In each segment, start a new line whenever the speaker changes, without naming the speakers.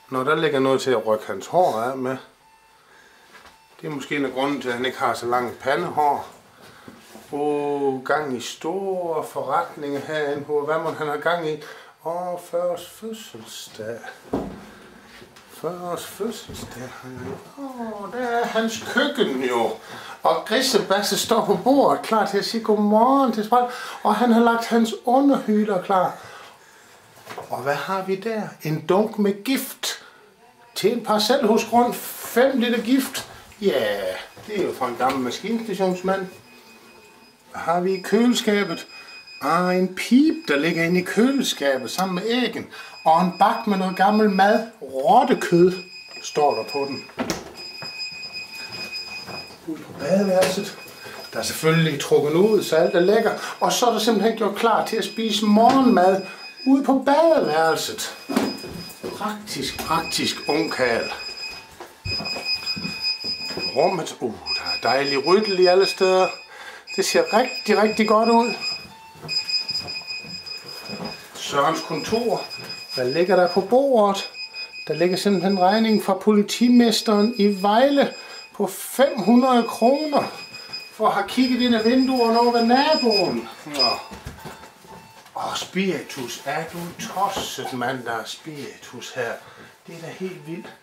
Når der ligger noget til at rykke hans hår af med. Det er måske en af grunden til, at han ikke har så langt pandehår. Gang i store forretninger herinde. Hvad må han have gang i? Først fødselsdag. Der er hans køkken jo. Og Grisebasse står på bordet, klar til at sige godmorgen til Spræl. Og han har lagt hans underhyler klar. Og hvad har vi der? En dunk med gift. Til en parcelhusgrund. 5 liter gift. Ja, det er jo fra en gammel maskinstationsmand. Hvad har vi i køleskabet? En pip, der ligger inde i køleskabet sammen med æggen. Og en bak med noget gammel mad. Rottekød, står der på den. Ude på badeværelset. Der er selvfølgelig trukket ud, så alt er lækker. Og så er der simpelthen gjort klar til at spise morgenmad ude på badeværelset. Praktisk ungkarl. Rummet, der er dejlig ryddel i alle steder. Det ser rigtig godt ud. Sørens kontor. Hvad ligger der på bordet? Der ligger simpelthen regningen fra politimesteren i Vejle på 500 kroner for at have kigget ind ad vinduerne over ved naboen. Spiritus. Er du tosset, mand, der er spiritus her? Det er da helt vildt.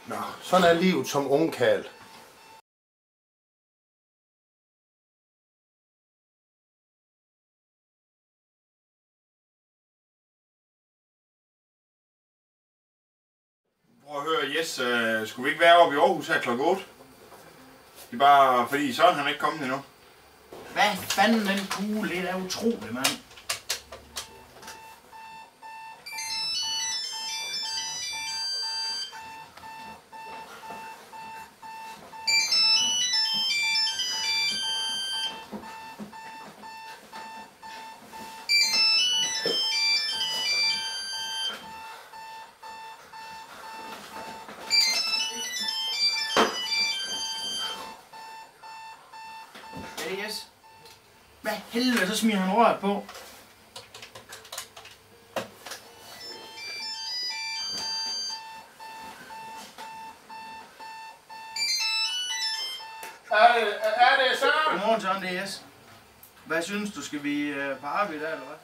Nå, sådan er livet som ungkarl.
Prøv at høre, Jes, skulle vi ikke være oppe i Aarhus her klokken 8? Det er bare fordi Søren han er ikke kommet endnu.
Hvad fanden den kugle, det er utroligt, mand. Yes. Hvad helvede, så smider han røret på.
Er det Søren?
Godmorgen, Søren, det er Jes. Hvad synes du, skal vi på arbejde der, eller hvad?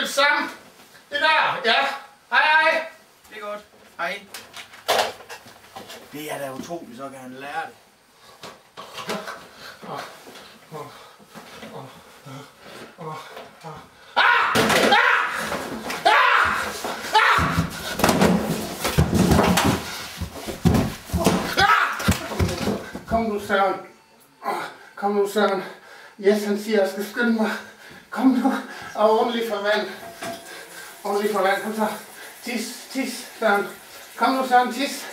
Sammen. Det der, ja. Hej.
Det er godt. Hej. Det er da utroligt, så kan han lære det.
Kom nu, Søren. Yes, han siger, jeg skal skynde mig. Kom nu, og ordentligt for vand. Kom så. Tis, Søren. Kom nu, Søren, tis.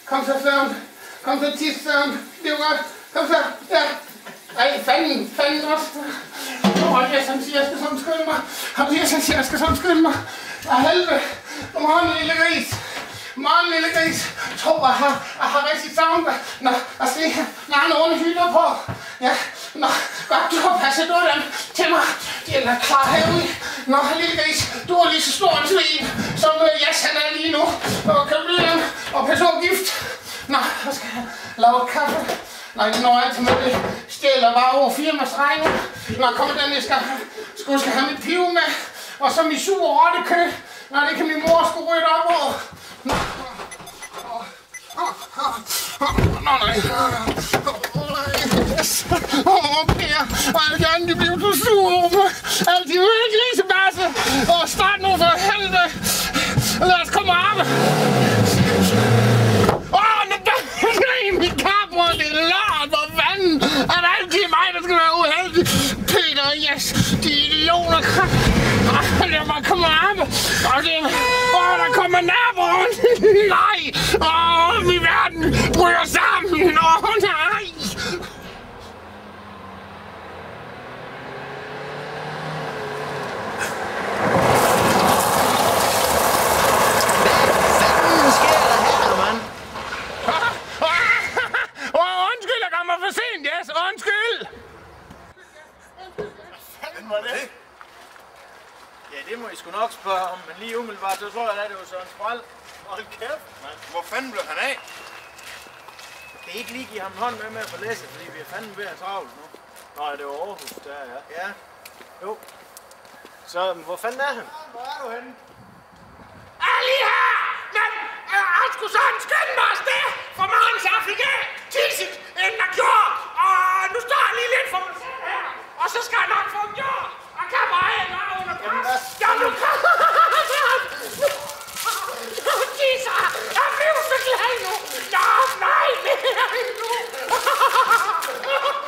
Kom så, Søren. Kom så, tis, Søren. Det er jo godt. Kom så, ja. Ej, fanden også. Yes, han siger, jeg skal sådan skynde mig. Af helvede. Godmorgen, lille gris. Tror, jeg har rigtig savnet dig. Nå, og se her. Der er nogle hylder på. Ja, nå, godt, du har passet døren til mig. De er da klar herude. Nå, lille gris, du er lige så stor en svin, som Jes han er lige nu. Og køblyden og persongift. Nå, så skal jeg lave kaffe. Nej, det når jeg til med det. Stjæler bare over firmas regning. Nå, kommer den, jeg skal have mit piv med. Og så min sure rottekød. Nej, det kan min mor sgu rydde op over. Nå, nej. Per, og jeg vil gerne, de bliver så sure over mig. Alt de vil grisebasse. Og start nu for helvede. Lad os komme op. Mit karbrød, det er lort, hvor fanden er det altid mig, der skal være uheldig. Peter og Jes, de idioter. Lad mig komme op. Der kommer naboen. Nej. Min verden bryder sammen. Nej.
Ja, det må I sgu nok spørge om, men lige umiddelbart, så tror jeg, at det var Søren Spral. Hold kæft, mand.
Hvor fanden blev han af?
Kan I ikke lige give ham en hånd med at få læse, fordi vi er fandme ved at travlt nu? Nej, det var Aarhus, der er. Ja. Jo. Så, hvor fanden er han? Hvor er du henne?
Er lige her! Men han skulle sådan skynde mig afsted for morgens Afrika. Tidligt, end han gjorde. Og nu står han lige lidt for mig selv her. Og så skal han nok få en gjort. Og kan bare have mig under pres. Ja, nu kan han. Jesus, jeg bliver så glad nu. Nå, nej, det er ikke nu.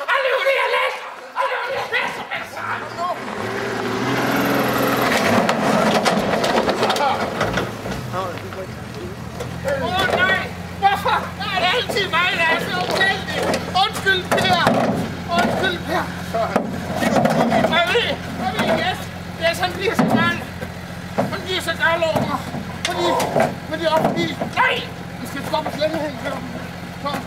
Jeg lever det, jeg læser. Jeg lever det, jeg læser, men så er det nu. Nej! Hvorfor er det altid mig, der er så uheldig? Undskyld, Per! Undskyld, Per! Jeg ved, yes, han bliver så gal. Han bliver så gal over mig. Fordi... Nej! Vi skal stoppe slænge hen, Per. Kom.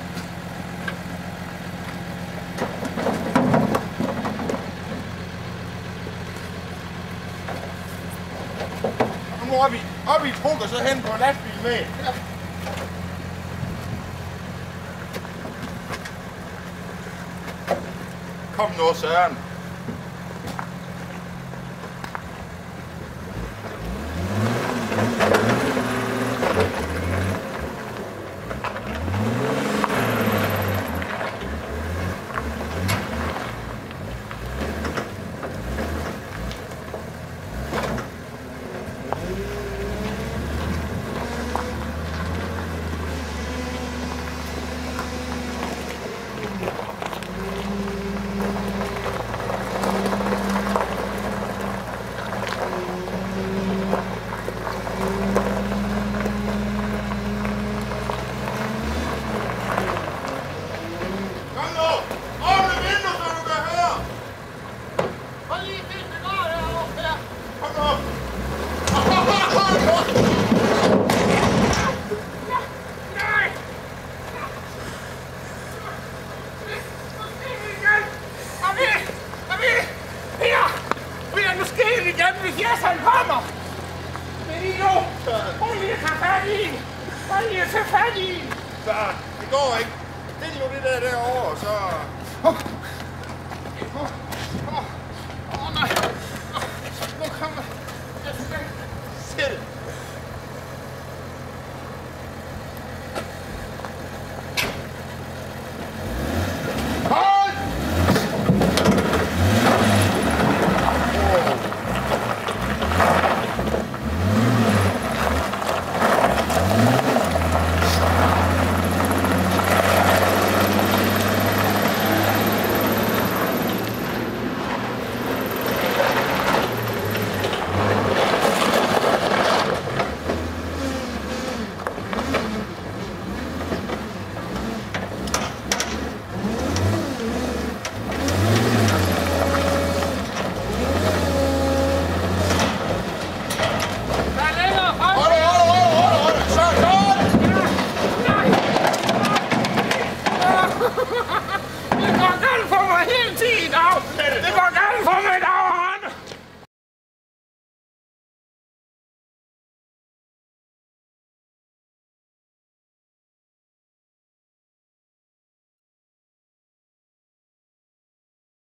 Nu op i et truk og så hen på en lastbil med. Ja. Kom nu, Søren. Det går ikke. Stil nu det derovre, så...